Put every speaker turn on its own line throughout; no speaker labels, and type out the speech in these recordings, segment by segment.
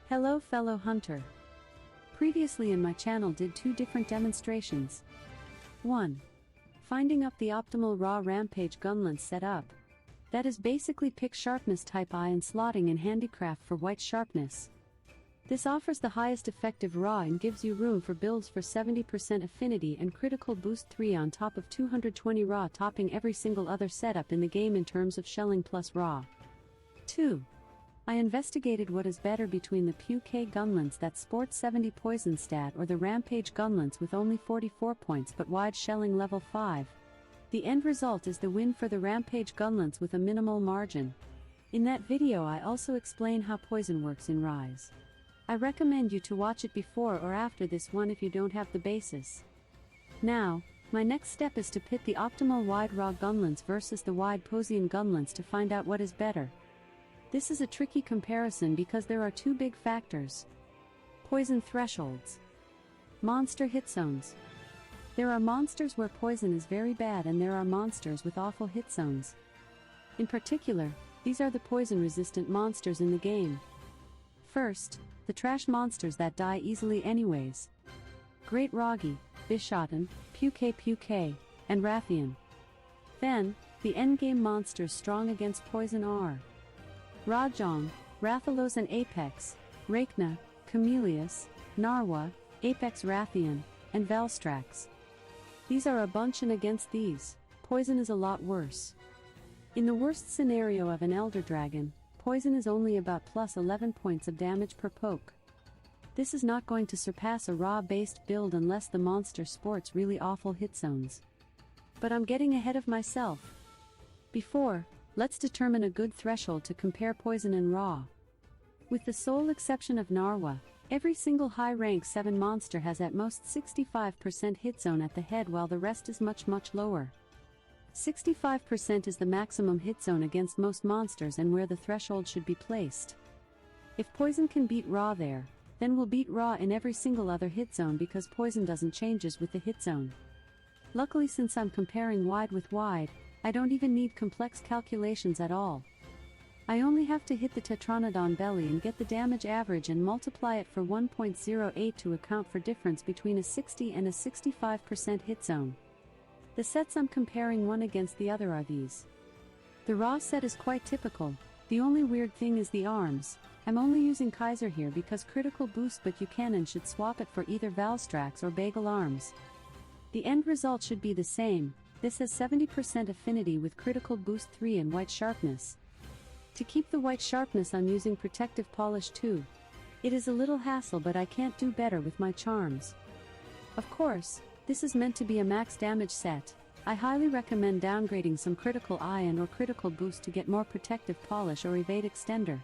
Hello fellow hunter. Previously in my channel did two different demonstrations. 1. Finding up the optimal Raw Rampage Gunlance setup. That is basically pick Sharpness type eye and slotting in handicraft for white Sharpness. This offers the highest effective Raw and gives you room for builds for 70% affinity and critical boost 3 on top of 220 Raw, topping every single other setup in the game in terms of Shelling+Raw. 2. I investigated what is better between the Pukei Gunlance that sports 70 poison stat or the Rampage Gunlance with only 44 points but wide shelling level 5. The end result is the win for the Rampage Gunlance with a minimal margin. In that video I also explain how poison works in Rise. I recommend you to watch it before or after this one if you don't have the basis. Now, my next step is to pit the optimal wide Raw Gunlance versus the wide Posion Gunlance to find out what is better. This is a tricky comparison because there are two big factors. Poison thresholds. Monster hit zones. There are monsters where poison is very bad and there are monsters with awful hit zones. In particular, these are the poison-resistant monsters in the game. First, the trash monsters that die easily anyways. Great Roggy, Bishotten, Pukei, and Rathian. Then, the endgame monsters strong against poison are Rajong, Rathalos and Apex, Rakna, Chameleus, Narwa, Apex Rathian, and Valstrax. These are a bunch, and against these, poison is a lot worse. In the worst scenario of an Elder Dragon, poison is only about plus 11 points of damage per poke. This is not going to surpass a Raw-based build unless the monster sports really awful hit zones. But I'm getting ahead of myself. Before, let's determine a good threshold to compare poison and Raw. With the sole exception of Narwa, every single high rank 7 monster has at most 65% hit zone at the head while the rest is much lower. 65% is the maximum hit zone against most monsters and where the threshold should be placed. If poison can beat Raw there, then we'll beat Raw in every single other hit zone because poison doesn't changes with the hit zone. Luckily, since I'm comparing wide with wide, I don't even need complex calculations at all. I only have to hit the Tetranodon belly and get the damage average and multiply it for 1.08 to account for difference between a 60 and a 65% hit zone. The sets I'm comparing one against the other are these. The Raw set is quite typical. The only weird thing is the arms. I'm only using Kaiser here because critical boost, but you can and should swap it for either Valstrax or Bagel arms. The end result should be the same. This has 70% affinity with critical boost 3 and white sharpness. To keep the white sharpness I'm using protective polish 2. It is a little hassle, but I can't do better with my charms. Of course, this is meant to be a max damage set. I highly recommend downgrading some critical eye and or critical boost to get more protective polish or evade extender.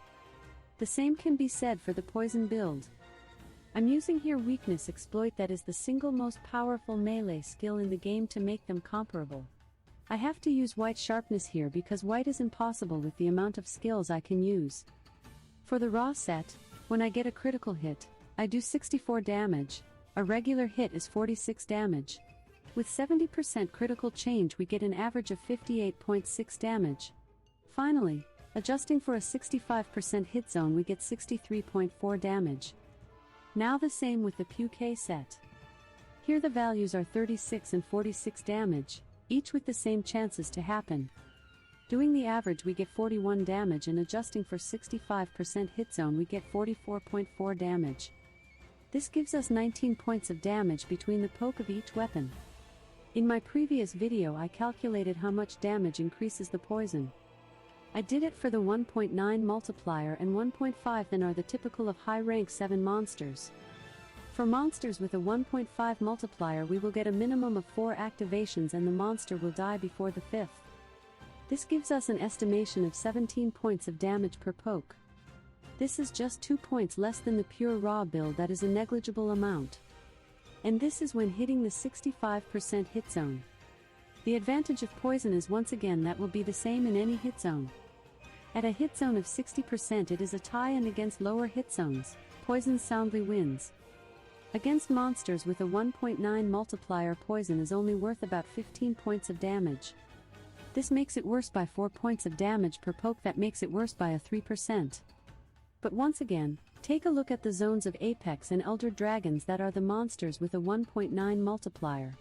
The same can be said for the poison build. I'm using here weakness exploit, that is the single most powerful melee skill in the game to make them comparable. I have to use white sharpness here because white is impossible with the amount of skills I can use. For the Raw set, when I get a critical hit, I do 64 damage, a regular hit is 46 damage. With 70% critical change we get an average of 58.6 damage. Finally, adjusting for a 65% hit zone we get 63.4 damage. Now the same with the Pukei set. Here the values are 36 and 46 damage, each with the same chances to happen. Doing the average we get 41 damage, and adjusting for 65% hit zone we get 44.4 damage. This gives us 19 points of damage between the poke of each weapon. In my previous video I calculated how much damage increases the poison. I did it for the 1.9 multiplier and 1.5, then are the typical of high rank 7 monsters. For monsters with a 1.5 multiplier we will get a minimum of 4 activations and the monster will die before the 5th. This gives us an estimation of 17 points of damage per poke. This is just 2 points less than the pure Raw build, that is a negligible amount. And this is when hitting the 65% hit zone. The advantage of poison is once again that will be the same in any hit zone. At a hit zone of 60% it is a tie, and against lower hit zones, poison soundly wins. Against monsters with a 1.9 multiplier poison is only worth about 15 points of damage. This makes it worse by 4 points of damage per poke, that makes it worse by a 3%. But once again, Take a look at the zones of Apex and Elder Dragons that are the monsters with a 1.9 multiplier.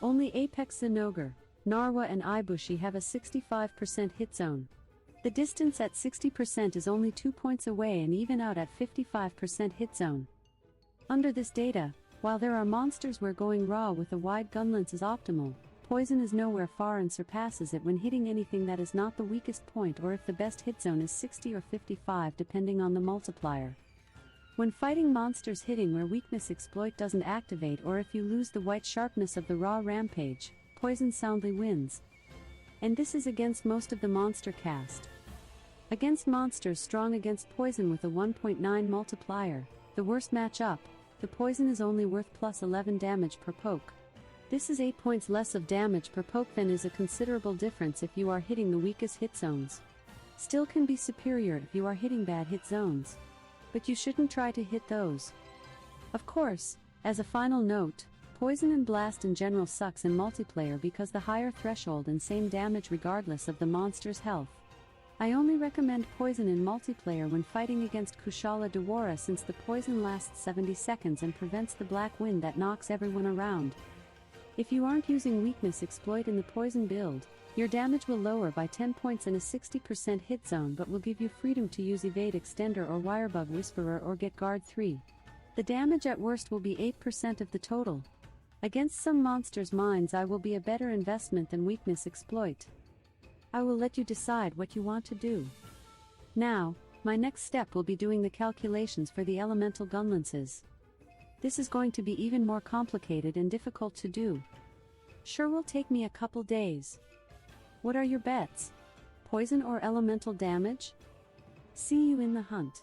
Only Apex Zinogre, Narwa and Ibushi have a 65% hit zone. The distance at 60% is only 2 points away and even out at 55% hit zone. Under this data, while there are monsters where going raw with a wide gunlance is optimal, Poison is nowhere far and surpasses it when hitting anything that is not the weakest point or if the best hit zone is 60 or 55 depending on the multiplier. When fighting monsters hitting where weakness exploit doesn't activate or if you lose the white sharpness of the Raw Rampage, Poison soundly wins. And this is against most of the monster cast. Against monsters strong against Poison with a 1.9 multiplier, the worst matchup, the Poison is only worth plus 11 damage per poke. This is 8 points less of damage per poke than is a considerable difference if you are hitting the weakest hit zones. Still can be superior if you are hitting bad hit zones. But you shouldn't try to hit those. Of course, as a final note, Poison and Blast in general sucks in multiplayer because the higher threshold and same damage regardless of the monster's health. I only recommend Poison in multiplayer when fighting against Kushala Dewara since the Poison lasts 70 seconds and prevents the black wind that knocks everyone around. If you aren't using weakness exploit in the Poison build, your damage will lower by 10 points in a 60% hit zone but will give you freedom to use Evade Extender or Wirebug Whisperer or get Guard 3. The damage at worst will be 8% of the total. Against some monsters' minds I will be a better investment than weakness exploit. I will let you decide what you want to do. Now, my next step will be doing the calculations for the elemental gunlances. This is going to be even more complicated and difficult to do. Sure will take me a couple days. What are your bets? Poison or elemental damage? See you in the hunt.